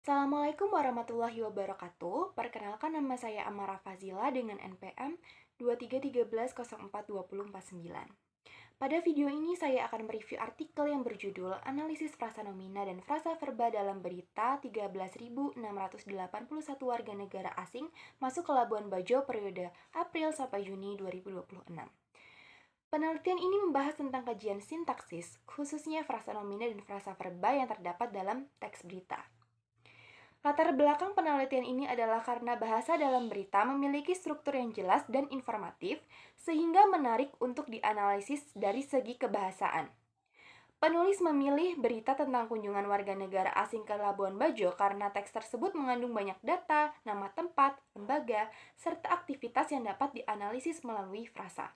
Assalamualaikum warahmatullahi wabarakatuh. Perkenalkan, nama saya Amara Fazila dengan NPM 2313042049. Pada video ini saya akan mereview artikel yang berjudul Analisis Frasa Nomina dan Frasa Verba dalam Berita 13.681 warga negara asing masuk ke Labuan Bajo periode April sampai Juni 2026. Penelitian ini membahas tentang kajian sintaksis, khususnya frasa nomina dan frasa verba yang terdapat dalam teks berita. Latar belakang penelitian ini adalah karena bahasa dalam berita memiliki struktur yang jelas dan informatif, sehingga menarik untuk dianalisis dari segi kebahasaan. Penulis memilih berita tentang kunjungan warga negara asing ke Labuan Bajo karena teks tersebut mengandung banyak data, nama tempat, lembaga, serta aktivitas yang dapat dianalisis melalui frasa.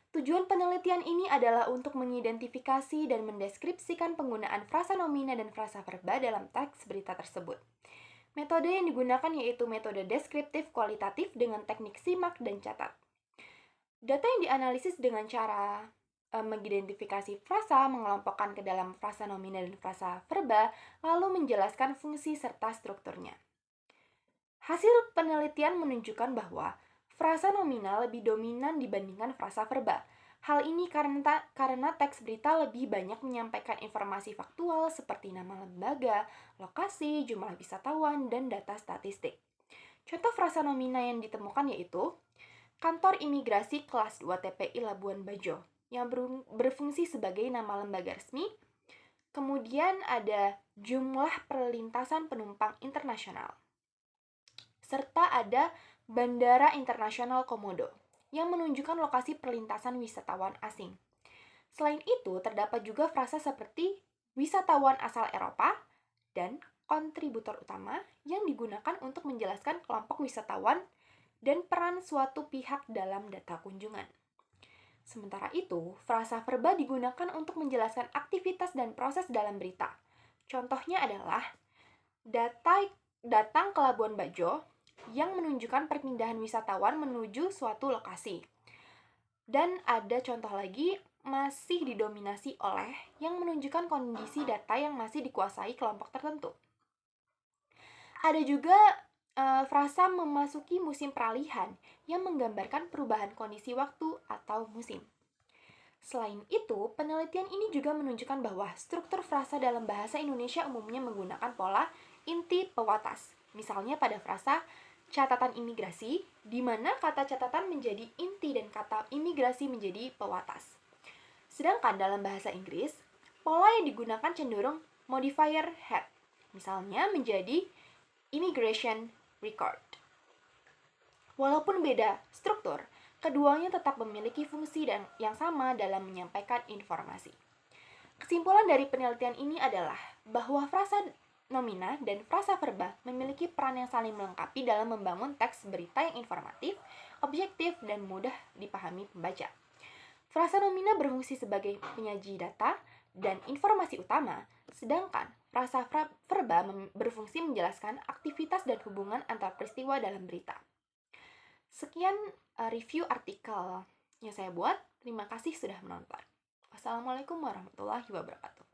Tujuan penelitian ini adalah untuk mengidentifikasi dan mendeskripsikan penggunaan frasa nomina dan frasa verba dalam teks berita tersebut. Metode yang digunakan yaitu metode deskriptif kualitatif dengan teknik simak dan catat. Data yang dianalisis dengan cara mengidentifikasi frasa, mengelompokkan ke dalam frasa nomina dan frasa verba, lalu menjelaskan fungsi serta strukturnya. Hasil penelitian menunjukkan bahwa frasa nomina lebih dominan dibandingkan frasa verba. Hal ini karena teks berita lebih banyak menyampaikan informasi faktual seperti nama lembaga, lokasi, jumlah wisatawan, dan data statistik. Contoh frasa nomina yang ditemukan yaitu Kantor Imigrasi Kelas 2 TPI Labuan Bajo yang berfungsi sebagai nama lembaga resmi. Kemudian ada jumlah perlintasan penumpang internasional. Serta ada Bandara Internasional Komodo yang menunjukkan lokasi perlintasan wisatawan asing. Selain itu, terdapat juga frasa seperti wisatawan asal Eropa dan kontributor utama yang digunakan untuk menjelaskan kelompok wisatawan dan peran suatu pihak dalam data kunjungan. Sementara itu, frasa verba digunakan untuk menjelaskan aktivitas dan proses dalam berita. Contohnya adalah datang ke Labuan Bajo yang menunjukkan perpindahan wisatawan menuju suatu lokasi. Dan ada contoh lagi, masih didominasi oleh yang menunjukkan kondisi data yang masih dikuasai kelompok tertentu. Ada juga frasa memasuki musim peralihan yang menggambarkan perubahan kondisi waktu atau musim. Selain itu, penelitian ini juga menunjukkan bahwa struktur frasa dalam bahasa Indonesia umumnya menggunakan pola inti pewatas. Misalnya pada frasa catatan imigrasi, di mana kata catatan menjadi inti dan kata imigrasi menjadi pewatas. Sedangkan dalam bahasa Inggris, pola yang digunakan cenderung modifier had, misalnya menjadi immigration record. Walaupun beda struktur, keduanya tetap memiliki fungsi yang sama dalam menyampaikan informasi. Kesimpulan dari penelitian ini adalah bahwa frasa nomina dan frasa verba memiliki peran yang saling melengkapi dalam membangun teks berita yang informatif, objektif, dan mudah dipahami pembaca. Frasa nomina berfungsi sebagai penyaji data dan informasi utama, sedangkan frasa verba berfungsi menjelaskan aktivitas dan hubungan antar peristiwa dalam berita. Sekian review artikel yang saya buat. Terima kasih sudah menonton. Wassalamualaikum warahmatullahi wabarakatuh.